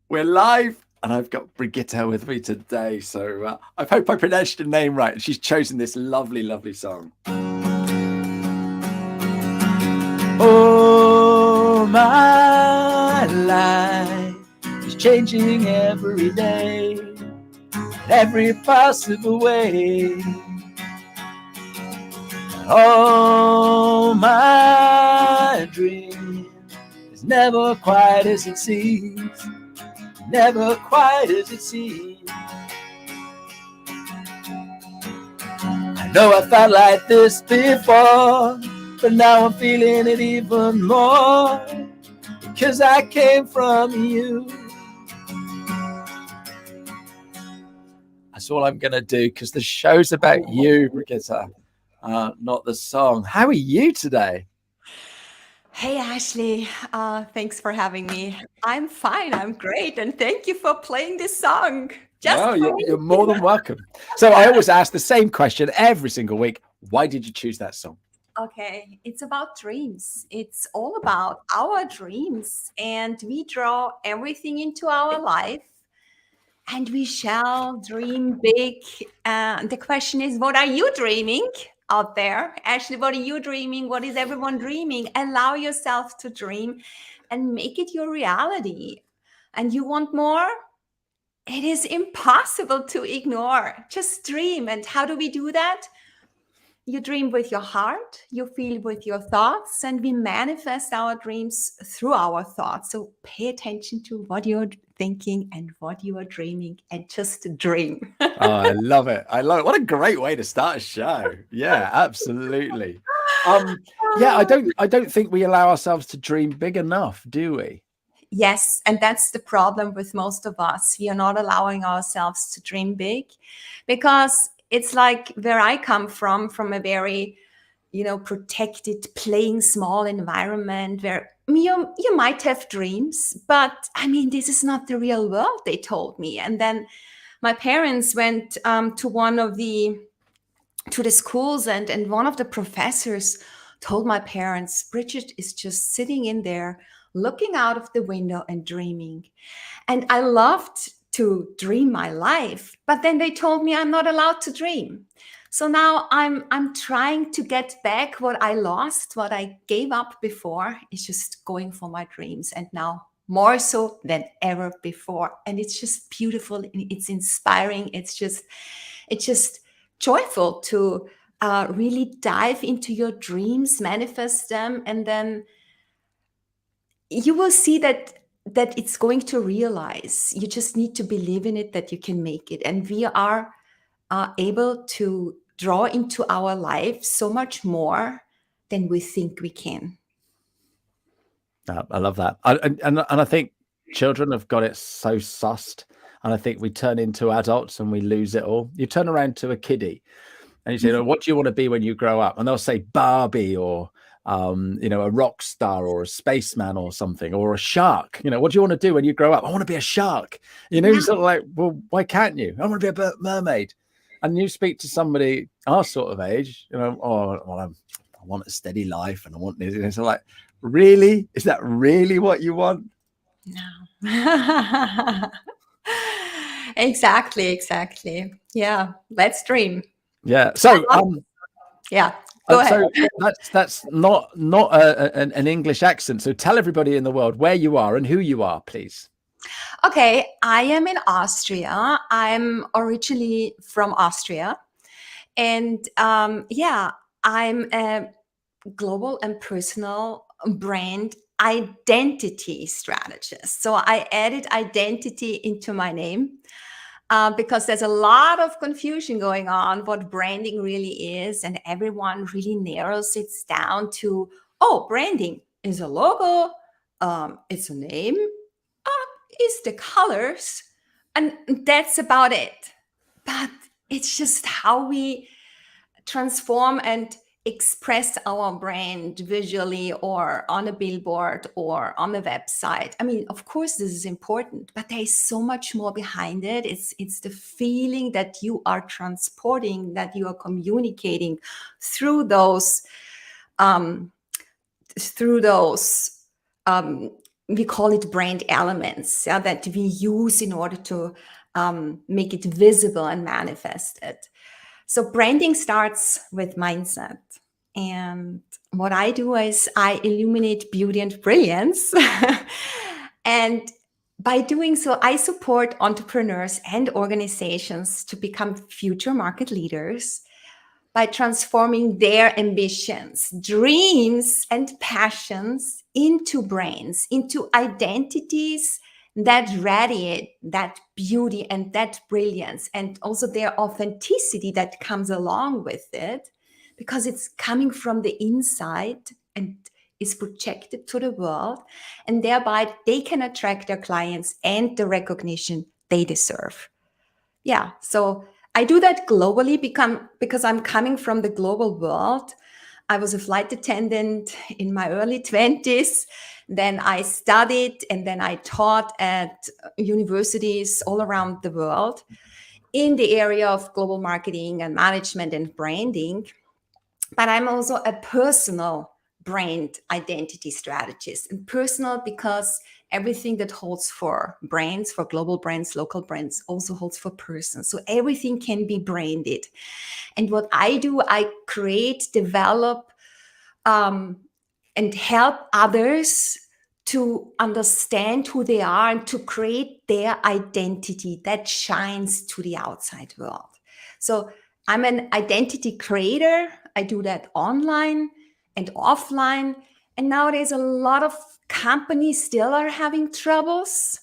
We're live, and I've got Brigitte with me today. So I hope I pronounced your name right. She's chosen this lovely, lovely song. Oh, my life is changing every day, in every possible way. Oh, my dream is never quite as it seems. Never quite as it seems. I know I felt like this before, but now I'm feeling it even more, because I came from you. That's all I'm going to do, because the show's about you, Brigitte, not the song. How are you today? Hey, Ashley. Thanks for having me. I'm fine. I'm great. And thank you for playing this song just Well, for you're me. more than welcome. So I always ask the same question every single week. Why did you choose that song? Okay, it's about dreams. It's all about our dreams. And we draw everything into our life and we shall dream big. The question is, what are you dreaming out there? Ashley, what are you dreaming? What is everyone dreaming? Allow yourself to dream and make it your reality. And you want more? It is impossible to ignore. Just dream. And how do we do that? You dream with your heart, you feel with your thoughts, and we manifest our dreams through our thoughts. So pay attention to what you're thinking and what you are dreaming, and just dream. Oh, I love it. I love it. What a great way to start a show. Yeah, absolutely. Yeah, I don't think we allow ourselves to dream big enough, do we? Yes, and that's the problem with most of us. We are not allowing ourselves to dream big because it's like where I come from a very protected, playing small environment where you might have dreams, but I mean, this is not the real world, they told me. And then my parents went to the schools, and one of the professors told my parents, Bridget is just sitting in there looking out of the window and dreaming. And I loved to dream my life, but then they told me I'm not allowed to dream. So now I'm trying to get back what I lost, what I gave up before, is just going for my dreams, and now more so than ever before. And it's just beautiful, it's inspiring, it's just joyful to really dive into your dreams, manifest them, and then you will see that it's going to realize. You just need to believe in it, that you can make it. And we are able to draw into our life so much more than we think we can. I love that. And I think children have got it so sussed. And I think we turn into adults and we lose it all. You turn around to a kiddie and you say, "Oh, what do you want to be when you grow up?" And they'll say Barbie or, a rock star or a spaceman or something, or a shark. What do you want to do when you grow up? I want to be a shark. You're sort of like, well, why can't you? I want to be a mermaid. And you speak to somebody our sort of age, oh, well, I want a steady life and I want this. And it's like, really? Is that really what you want? No. Exactly. Yeah, let's dream. Yeah. So, Yeah, go ahead. so that's not an English accent. So tell everybody in the world where you are and who you are, please. Okay, I am in Austria. I'm originally from Austria. And yeah, I'm a global and personal brand identity strategist. So I added identity into my name because there's a lot of confusion going on what branding really is. And everyone really narrows it down to, oh, branding is a logo, it's a name, is the colors, and that's about it. But it's just how we transform and express our brand visually or on a billboard or on a website. I mean, of course this is important, but there is so much more behind it. It's the feeling that you are transporting, that you are communicating through those um through those we call it brand elements, yeah, that we use in order to make it visible and manifest it. So branding starts with mindset. And what I do is I illuminate beauty and brilliance. And by doing so, I support entrepreneurs and organizations to become future market leaders by transforming their ambitions, dreams, and passions into brains, into identities that radiate that beauty and that brilliance, and also their authenticity that comes along with it, because it's coming from the inside and is projected to the world, and thereby they can attract their clients and the recognition they deserve. Yeah, so I do that globally because I'm coming from the global world. I was a flight attendant in my early 20s. Then I studied and then I taught at universities all around the world in the area of global marketing and management and branding. But I'm also a personal brand identity strategist, and personal because everything that holds for brands, for global brands, local brands, also holds for persons. So everything can be branded. And what I do, I create, develop, and help others to understand who they are and to create their identity that shines to the outside world. So I'm an identity creator. I do that online and offline. And nowadays, a lot of companies still are having troubles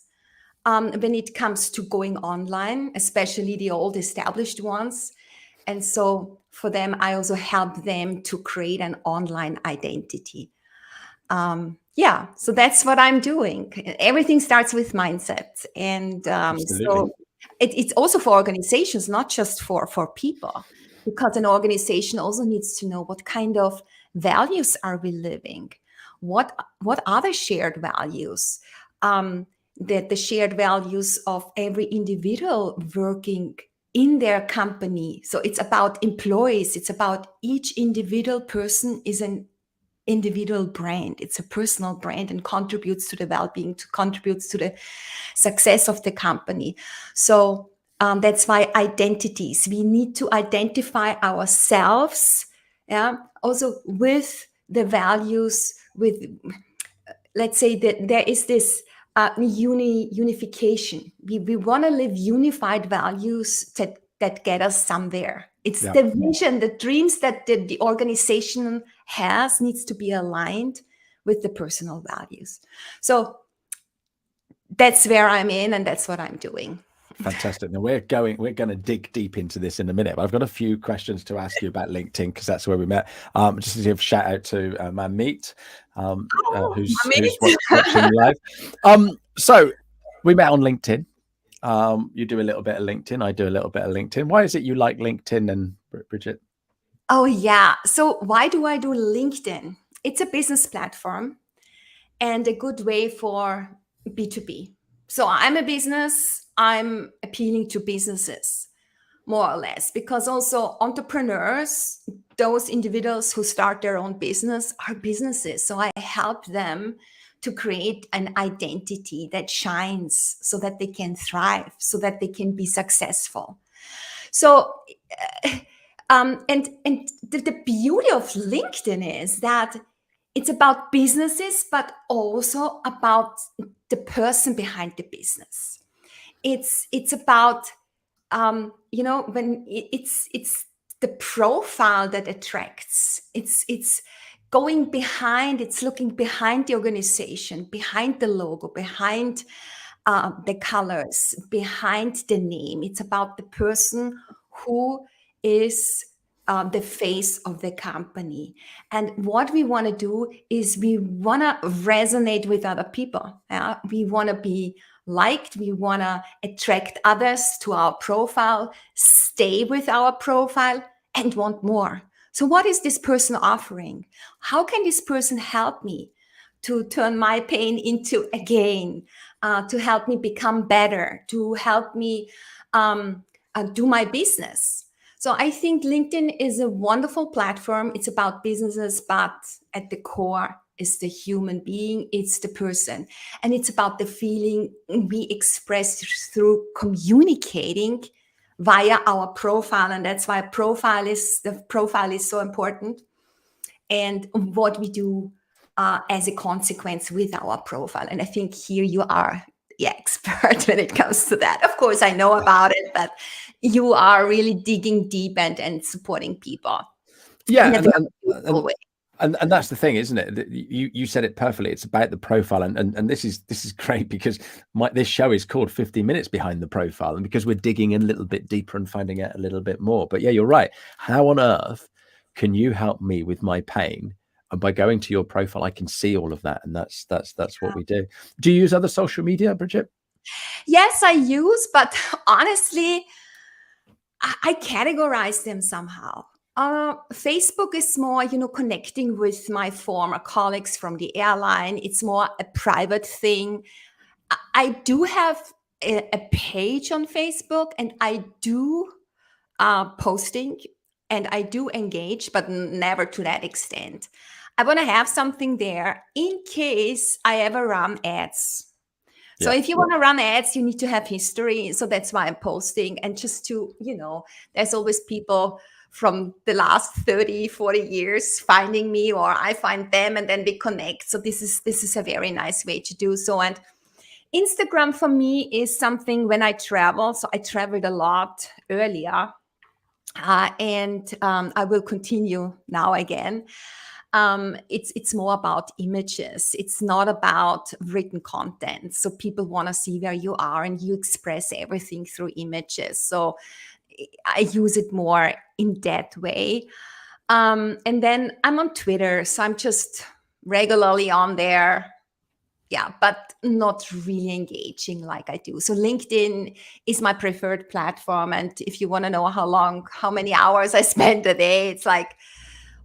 when it comes to going online, especially the old established ones. And so for them, I also help them to create an online identity. Yeah, so that's what I'm doing. Everything starts with mindset. And Absolutely. it's also for organizations, not just for people, because an organization also needs to know what kind of values are we living, what are the shared values, that the shared values of every individual working in their company. So it's about employees, it's about each individual person is an individual brand. It's a personal brand and contributes to the well-being, contributes to the success of the company. So that's why identities. We need to identify ourselves, yeah, also with the values. With, let's say that there is this unification. We want to live unified values that get us somewhere. It's Yeah. the vision, the dreams that the organization has needs to be aligned with the personal values. So that's where I'm in, and that's what I'm doing. Fantastic. Now we're going to dig deep into this in a minute, but I've got a few questions to ask you about LinkedIn because that's where we met. Just to give a shout out to Mamit, who's watching live. So we met on LinkedIn. You do a little bit of LinkedIn. I do a little bit of LinkedIn. Why is it you like LinkedIn, and Brigitte? Oh yeah. So why do I do LinkedIn? It's a business platform and a good way for B2B. So I'm a business, I'm appealing to businesses, more or less, because also entrepreneurs, those individuals who start their own business, are businesses. So I help them to create an identity that shines so that they can thrive, so that they can be successful. So, and the beauty of LinkedIn is that it's about businesses, but also about the person behind the business. It's about when it's the profile that attracts. It's going behind. It's looking behind the organization, behind the logo, behind the colors, behind the name. It's about the person who is the face of the company. And what we want to do is we want to resonate with other people. Yeah? We want to be liked. We want to attract others to our profile, stay with our profile, and want more. So, what is this person offering? How can this person help me to turn my pain into a gain, to help me become better, to help me do my business? So I think LinkedIn is a wonderful platform. It's about businesses, but at the core, is the human being, it's the person. And it's about the feeling we express through communicating via our profile. And that's why the profile is so important. And what we do as a consequence with our profile. And I think here you are the expert when it comes to that. Of course, I know about it, but you are really digging deep and supporting people. Yeah, in a and very and, beautiful and way. and that's the thing, isn't it? You said it perfectly. It's about the profile, and this is great because this show is called 50 Minutes Behind the Profile, and because we're digging a little bit deeper and finding out a little bit more. But yeah, you're right. How on earth can you help me with my pain? And by going to your profile, I can see all of that, and that's what we do. Do you use other social media, Brigitte? Yes, I use, but honestly, I categorize them somehow. Facebook is more, connecting with my former colleagues from the airline. It's more a private thing. I do have a page on Facebook, and I do posting, and I do engage, but never to that extent. I want to have something there in case I ever run ads. So Yeah. if you want to run ads, you need to have history. So that's why I'm posting. And just to, there's always people from the last 30, 40 years finding me, or I find them, and then we connect. So this is a very nice way to do so. And Instagram for me is something when I travel. So I traveled a lot earlier, and I will continue now again. It's more about images. It's not about written content. So people want to see where you are, and you express everything through images. So I use it more in that way. And then I'm on Twitter, so I'm just regularly on there. Yeah, but not really engaging like I do. So LinkedIn is my preferred platform. And if you want to know how many hours I spend a day, it's like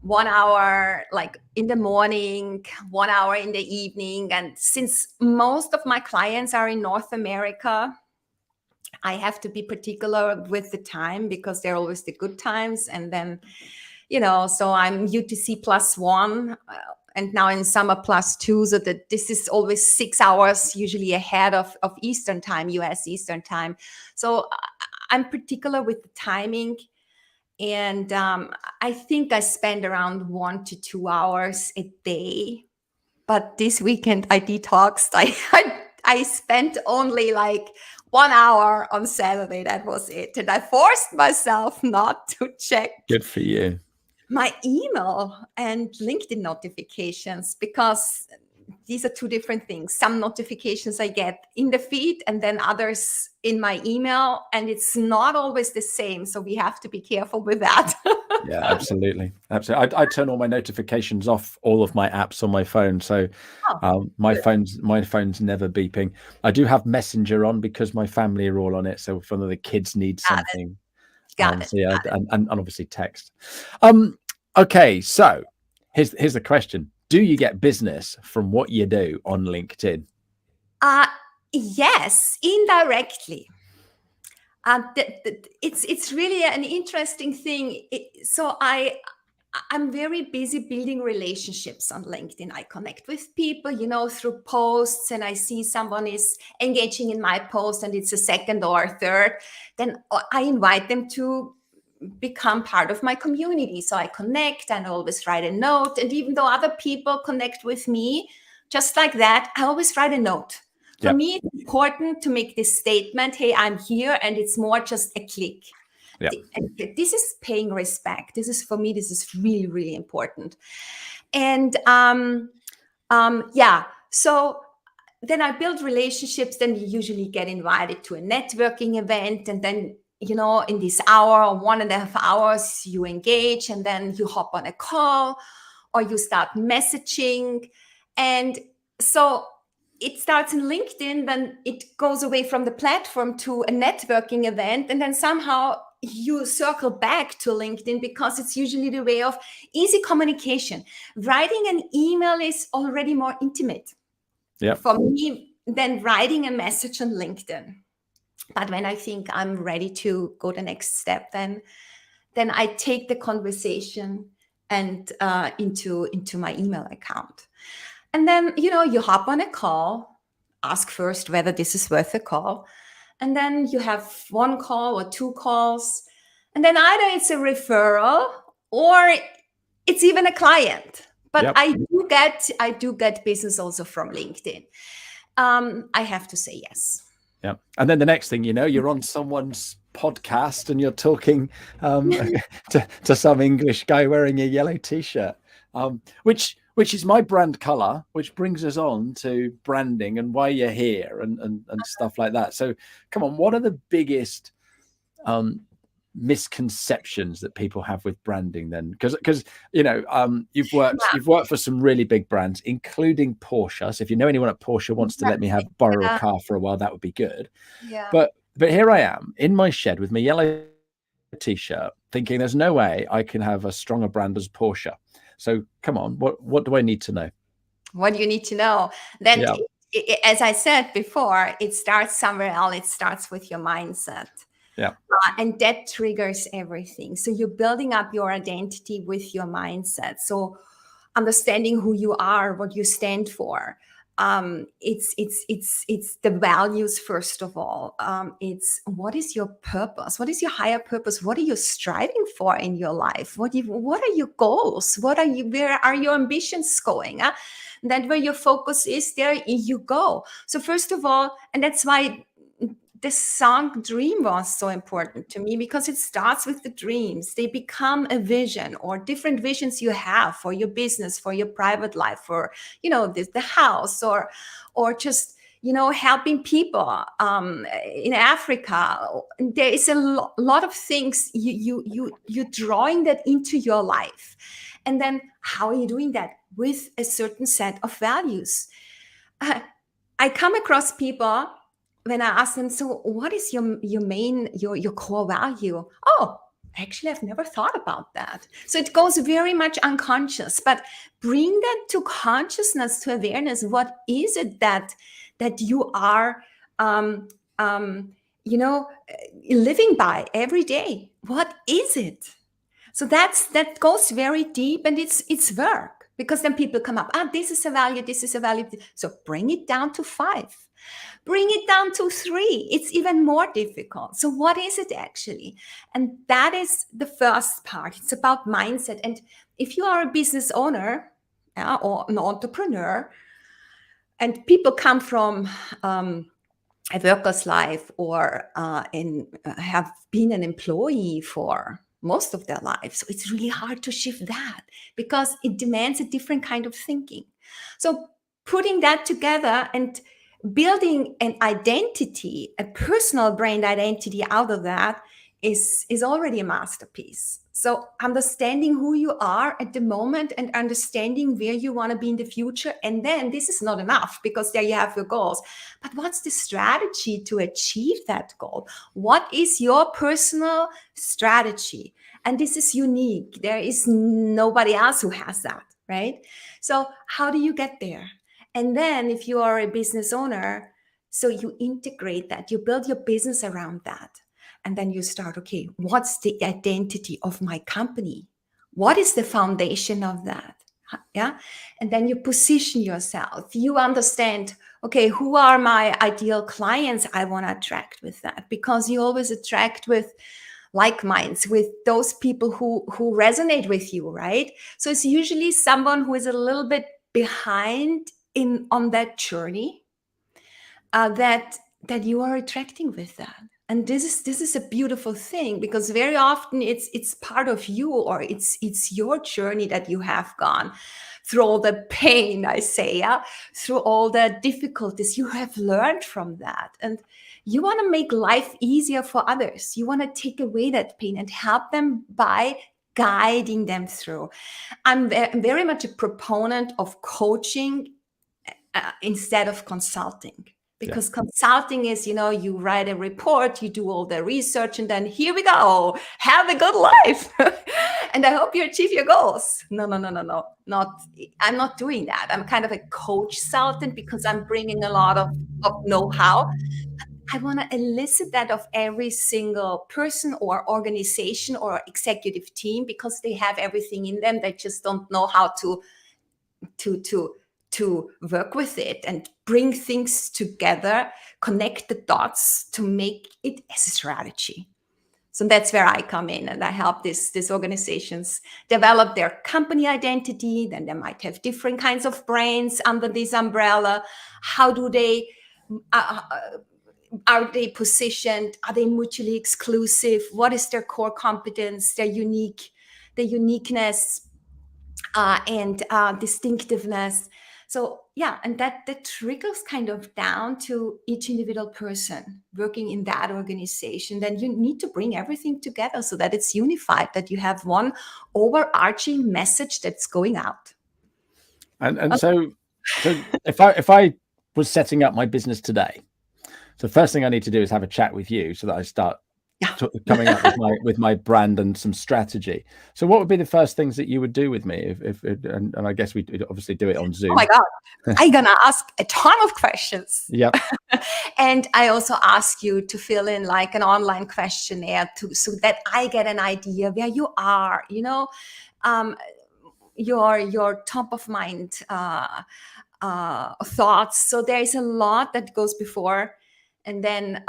1 hour like in the morning, 1 hour in the evening. And since most of my clients are in North America, I have to be particular with the time because they're always the good times. And then, so I'm UTC +1, and now in summer +2. So that this is always 6 hours usually ahead of Eastern time, US Eastern time. So I'm particular with the timing. And I think I spend around 1 to 2 hours a day. But this weekend I detoxed. I spent only like 1 hour on Saturday. That was it. And I forced myself not to check Good for you. my email and LinkedIn notifications, because these are two different things. Some notifications I get in the feed, and then others in my email, and it's not always the same. So we have to be careful with that. Yeah, absolutely. I turn all my notifications off, all of my apps on my phone. So my good. phone's never beeping. I do have Messenger on because my family are all on it. So if one of the kids needs Got it. something, Got it. so yeah, and obviously text. Okay, so here's the question: do you get business from what you do on LinkedIn? Yes, indirectly. It's really an interesting thing. So I'm very busy building relationships on LinkedIn. I connect with people, through posts, and I see someone is engaging in my post and it's a second or a third. Then I invite them to become part of my community. So I connect and always write a note. And even though other people connect with me, just like that, I always write a note. For me, it's important to make this statement, hey, I'm here, and it's more just a click. Yeah. This is paying respect. For me, this is really, really important. And so then I build relationships. Then you usually get invited to a networking event, and then in this hour or 1.5 hours, you engage, and then you hop on a call or you start messaging. And so it starts in LinkedIn, then it goes away from the platform to a networking event, and then somehow you circle back to LinkedIn because it's usually the way of easy communication. Writing an email is already more intimate for me than writing a message on LinkedIn. But when I think I'm ready to go the next step, then I take the conversation and into my email account. And then, you hop on a call, ask first whether this is worth a call. And then you have one call or two calls. And then either it's a referral or it's even a client. But Yep. I do get business also from LinkedIn. I have to say yes. Yeah. And then the next thing you know, you're on someone's podcast and you're talking to some English guy wearing a yellow t-shirt, which is my brand color, which brings us on to branding and why you're here and stuff like that. So come on, what are the biggest misconceptions that people have with branding then? Because you've worked for some really big brands, including Porsche. So if you know anyone at Porsche wants to let me borrow a car for a while, that would be good. Yeah. But here I am in my shed with my yellow t-shirt thinking there's no way I can have a stronger brand as Porsche. So come on, what do I need to know? What do you need to know? Then, as I said before, it starts somewhere else. It starts with your mindset. Yeah. And that triggers everything. So you're building up your identity with your mindset. So understanding who you are, what you stand for. It's the values, first of all. It's what is your purpose? What is your higher purpose? What are you striving for in your life? What are your goals? Where are your ambitions going? That where your focus is, there you go. So first of all, and that's why the song Dream was so important to me, because it starts with the dreams. They become a vision, or different visions you have for your business, for your private life, for, the house, or just, helping people in Africa. There is a lot of things you're drawing that into your life. And then how are you doing that? With a certain set of values. I come across people when I ask them, so what is your core value? Oh, actually, I've never thought about that. So it goes very much unconscious, but bring that to consciousness, to awareness. What is it that you are, living by every day? What is it? So that goes very deep, and it's work, because then people come up, this is a value, this is a value. So bring it down to 5. Bring it down to 3. It's even more difficult. So what is it actually? And that is the first part. It's about mindset. And if you are a business owner or an entrepreneur, and people come from a worker's life, or have been an employee for most of their lives, so it's really hard to shift that, because it demands a different kind of thinking. So putting that together and building an identity, a personal brand identity out of that is already a masterpiece. So understanding who you are at the moment and understanding where you want to be in the future. And then this is not enough, because there you have your goals. But what's the strategy to achieve that goal? What is your personal strategy? And this is unique. There is nobody else who has that, right? So how do you get there? And then if you are a business owner, so you integrate that, you build your business around that. And then you start, okay, what's the identity of my company? What is the foundation of that? Yeah. And then you position yourself. You understand, okay, who are my ideal clients I want to attract with that? Because you always attract with like minds, with those people who resonate with you, right? So it's usually someone who is a little bit behind on that journey that you are attracting with that. And this is a beautiful thing, because very often it's part of you, or it's your journey that you have gone through all the pain, I say, through all the difficulties. You have learned from that, and you want to make life easier for others. You want to take away that pain and help them by guiding them through. I'm very much a proponent of coaching instead of consulting. Because consulting is, you write a report, you do all the research, and then here we go, have a good life. And I hope you achieve your goals. No. I'm not doing that. I'm kind of a coach consultant, because I'm bringing a lot of know-how. I want to elicit that of every single person or organization or executive team, because they have everything in them. They just don't know how to to work with it and bring things together, connect the dots to make it as a strategy. So that's where I come in, and I help these organizations develop their company identity. Then they might have different kinds of brands under this umbrella. How do they, are they positioned? Are they mutually exclusive? What is their core competence, their uniqueness, and distinctiveness? So yeah, and that trickles kind of down to each individual person working in that organization. Then you need to bring everything together so that it's unified, that you have one overarching message that's going out. And so if I was setting up my business today, so first thing I need to do is have a chat with you so that I start coming up with my brand and some strategy. So what would be the first things that you would do with me and I guess we'd obviously do it on Zoom. Oh my God, I'm gonna ask a ton of questions. Yep. And I also ask you to fill in like an online questionnaire so that I get an idea where you are, your top of mind thoughts. So there is a lot that goes before, and then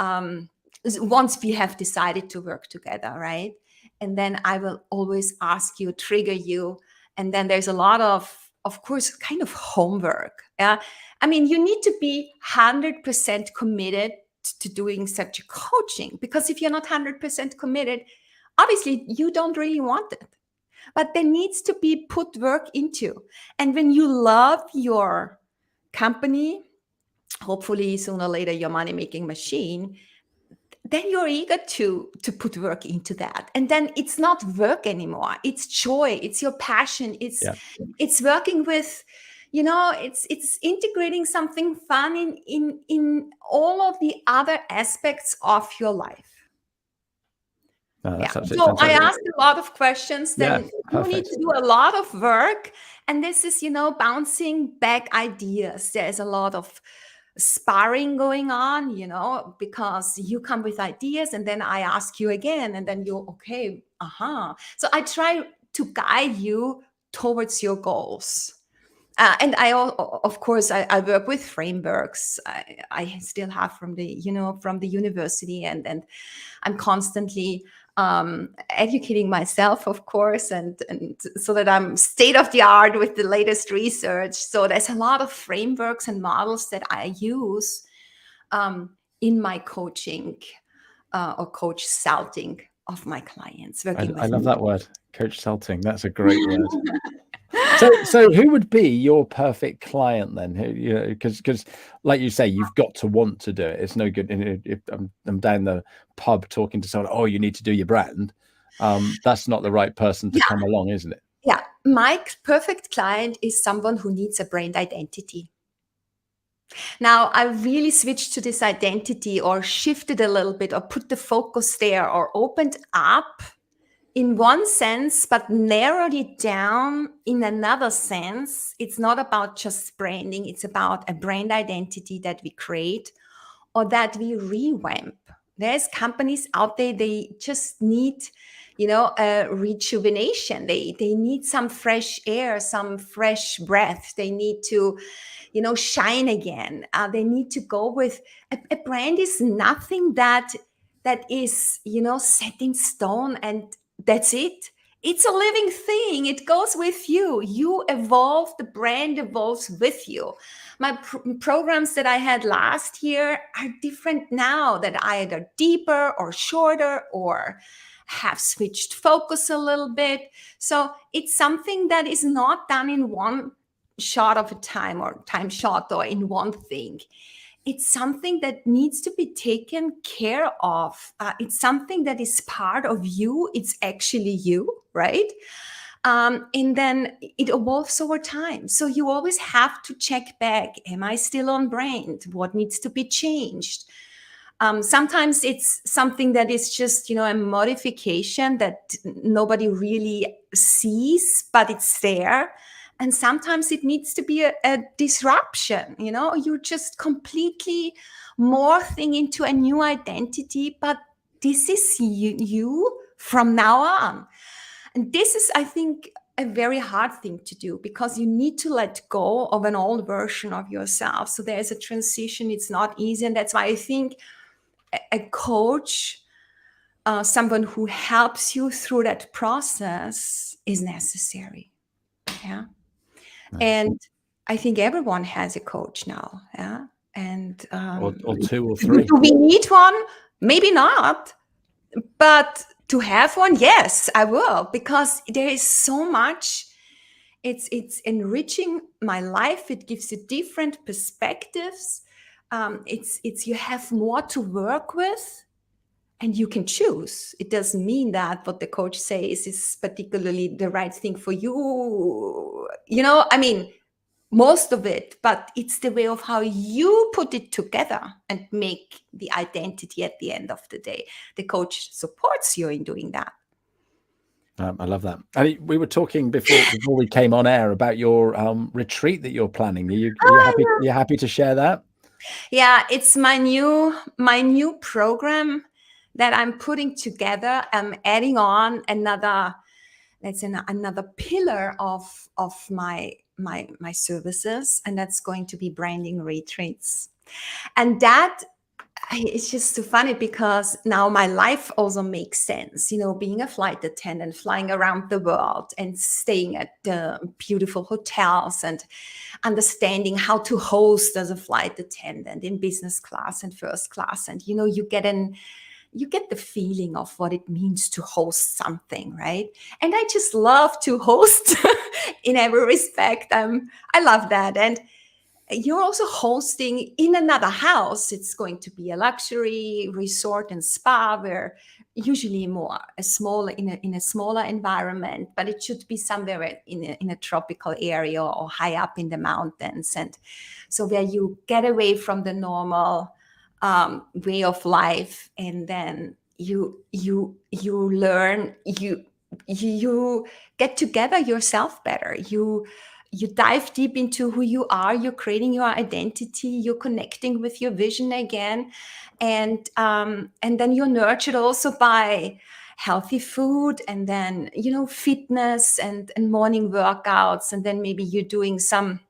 once we have decided to work together, right? And then I will always ask you, trigger you, and then there's a lot of course, kind of homework. Yeah, I mean, you need to be 100% committed to doing such a coaching, because if you're not 100% committed, obviously you don't really want it. But there needs to be put work into. And when you love your company, hopefully sooner or later your money-making machine, then you're eager to put work into that. And then it's not work anymore. It's joy. It's your passion. It's working with, it's integrating something fun in all of the other aspects of your life. That's so fantastic. I asked a lot of questions. Then you need to do a lot of work. And this is, bouncing back ideas. There's a lot of sparring going on, because you come with ideas and then I ask you again, and then you're okay. So I try to guide you towards your goals. And I, of course, I work with frameworks. I still have from the university, and I'm constantly educating myself, of course, and so that I'm state of the art with the latest research. So there's a lot of frameworks and models that I use in my coaching or coach salting of my clients. I love that word, coach salting. That's a great word. So who would be your perfect client then? Who, because like you say, you've got to want to do it. It's no good if I'm down the pub talking to someone, oh, you need to do your brand. That's not the right person to come along, isn't it? Yeah, my perfect client is someone who needs a brand identity. Now, I really switched to this identity, or shifted a little bit, or put the focus there, or opened up in one sense, but narrowed it down in another sense. It's not about just branding. It's about a brand identity that we create or that we revamp. There's companies out there, they just need, a rejuvenation. They need some fresh air, some fresh breath. They need to, shine again. They need to go with a brand is nothing that is, set in stone and that's it. It's a living thing. It goes with you. You evolve, the brand evolves with you. My programs that I had last year are different now, that either deeper or shorter or have switched focus a little bit. So it's something that is not done in one shot of a time, or time shot, or in one thing. It's something that needs to be taken care of. It's something that is part of you. It's actually you, right? And then it evolves over time. So you always have to check back. Am I still on brand? What needs to be changed? Sometimes it's something that is just, a modification that nobody really sees, but it's there. And sometimes it needs to be a disruption. You're just completely morphing into a new identity, but this is you from now on. And this is, I think, a very hard thing to do, because you need to let go of an old version of yourself. So there's a transition. It's not easy. And that's why I think a coach, someone who helps you through that process, is necessary. Yeah. Nice. And I think everyone has a coach now. Yeah. And Or two or three. do we need one? Maybe not. But to have one, yes, I will, because there is so much. It's enriching my life. It gives you different perspectives. It's you have more to work with, and you can choose. It doesn't mean that what the coach says is particularly the right thing for you. You know, I mean, most of it, but it's the way of how you put it together and make the identity at the end of the day. The coach supports you in doing that. I love that. And we were talking before we came on air about your retreat that you're planning. Are you happy to share that? Yeah, it's my new program that I'm putting together. I'm adding on another pillar of my services, and that's going to be branding retreats. And that, it's just so funny, because now my life also makes sense. You know, being a flight attendant, flying around the world and staying at beautiful hotels, and understanding how to host as a flight attendant in business class and first class. And, you know, you get the feeling of what it means to host something, right? And I just love to host in every respect. I love that. And you're also hosting in another house. It's going to be a luxury resort and spa, where usually in a smaller environment, but it should be somewhere in a tropical area or high up in the mountains. And so where you get away from the normal way of life, and then you learn, you get together yourself better. You dive deep into who you are. You're creating your identity. You're connecting with your vision again, and then you're nurtured also by healthy food, and then, you know, fitness and morning workouts, and then maybe you're doing some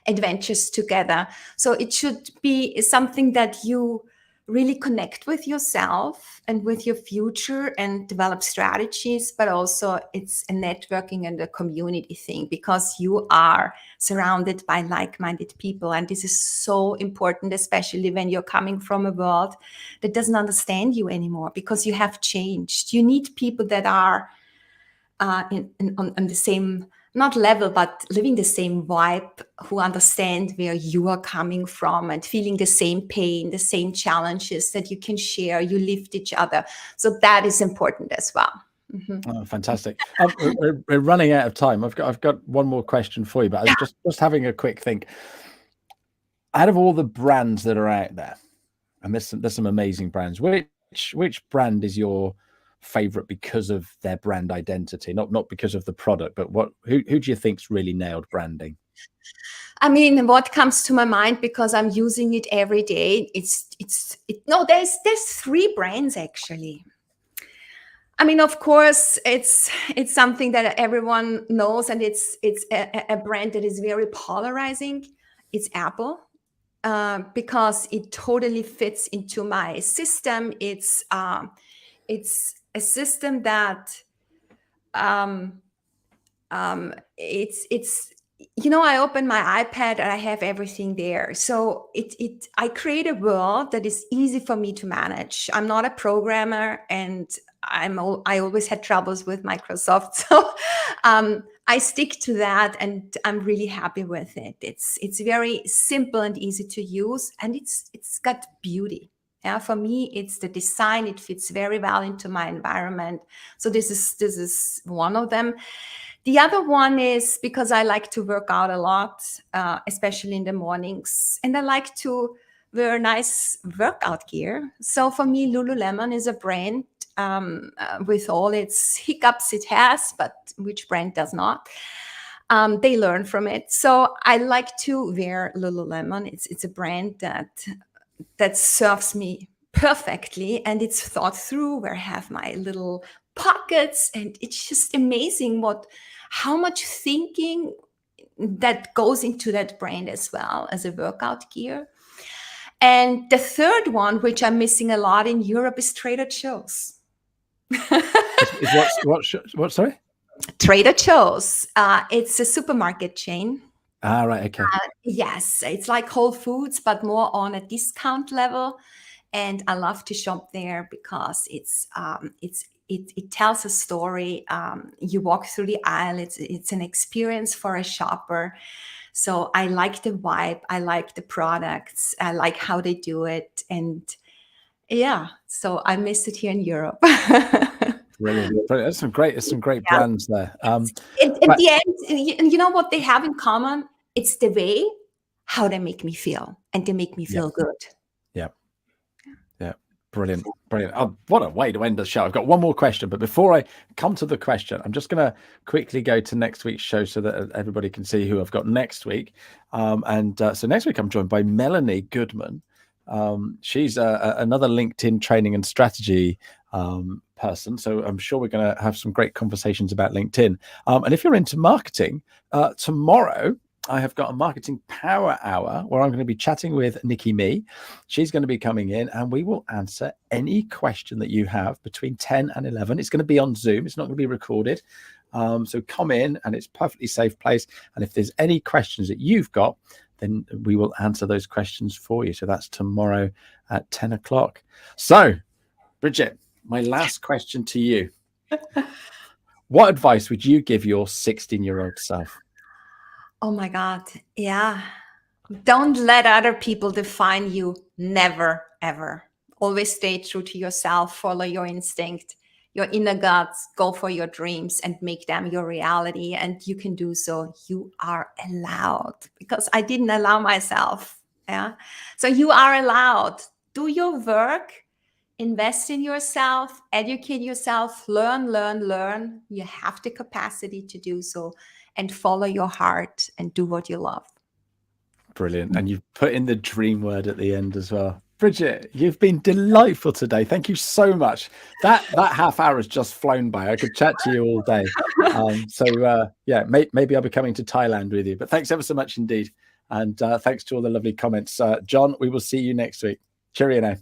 adventures together. So it should be something that you really connect with yourself and with your future and develop strategies, but also it's a networking and a community thing, because you are surrounded by like-minded people. And this is so important, especially when you're coming from a world that doesn't understand you anymore, because you have changed. You need people that are on the same, not level, but living the same vibe, who understand where you are coming from and feeling the same pain, the same challenges, that you can share, you lift each other. So that is important as well. Mm-hmm. Oh, fantastic. We're running out of time. I've got one more question for you, but I was just having a quick think. Out of all the brands that are out there, and there's some amazing brands, which brand is your favorite because of their brand identity, not because of the product, but who do you think's really nailed branding? I mean, what comes to my mind, because I'm using it every day, there's three brands actually. I mean, of course, it's something that everyone knows, and it's a brand that is very polarizing. It's Apple, because it totally fits into my system. It's a system that it's you know, I open my iPad and I have everything there. So I create a world that is easy for me to manage. I'm not a programmer, and I always had troubles with Microsoft. So I stick to that, and I'm really happy with it. It's very simple and easy to use, and it's got beauty. Yeah, for me, it's the design. It fits very well into my environment. So this is one of them. The other one is because I like to work out a lot, especially in the mornings, and I like to wear nice workout gear. So for me, Lululemon is a brand with all its hiccups it has, but which brand does not? They learn from it. So I like to wear Lululemon. It's a brand that serves me perfectly, and it's thought through, where I have my little pockets, and it's just amazing how much thinking that goes into that brand as well as a workout gear. And the third one, which I'm missing a lot in Europe, is Trader Joe's. What? Sorry. Trader Joe's. It's a supermarket chain. Ah, right. Okay. Yes, it's like Whole Foods, but more on a discount level. And I love to shop there because it tells a story. You walk through the aisle. It's an experience for a shopper. So I like the vibe. I like the products. I like how they do it. And yeah, so I miss it here in Europe. Brilliant. There's some great brands there. In the end, you know what they have in common? It's the way how they make me feel, and they make me feel good. Yeah. Brilliant. Oh, what a way to end the show. I've got one more question, but before I come to the question, I'm just going to quickly go to next week's show so that everybody can see who I've got next week. So next week I'm joined by Melanie Goodman. She's another LinkedIn training and strategy person. So I'm sure we're going to have some great conversations about LinkedIn. And if you're into marketing, tomorrow I have got a marketing power hour where I'm going to be chatting with Nikki Mee. She's going to be coming in and we will answer any question that you have between 10 and 11. It's going to be on Zoom. It's not going to be recorded. So come in, and it's a perfectly safe place. And if there's any questions that you've got, then we will answer those questions for you. So that's tomorrow at 10 o'clock. So, Brigitte, my last question to you. What advice would you give your 16-year-old self? Oh my God. Yeah. Don't let other people define you. Never, ever. Always stay true to yourself. Follow your instinct, your inner guts. Go for your dreams and make them your reality. And you can do so. You are allowed, because I didn't allow myself. Yeah. So you are allowed. Do your work. Invest in yourself. Educate yourself. Learn. You have the capacity to do so. And follow your heart and do what you love. Brilliant. And you've put in the dream word at the end as well. Brigitte, you've been delightful today. Thank you so much. That half hour has just flown by. I could chat to you all day. Maybe I'll be coming to Thailand with you. But thanks ever so much indeed. And thanks to all the lovely comments. John, we will see you next week. Cheerio now.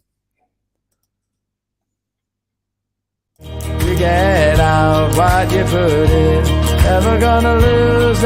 You get out what you put in. Never gonna lose.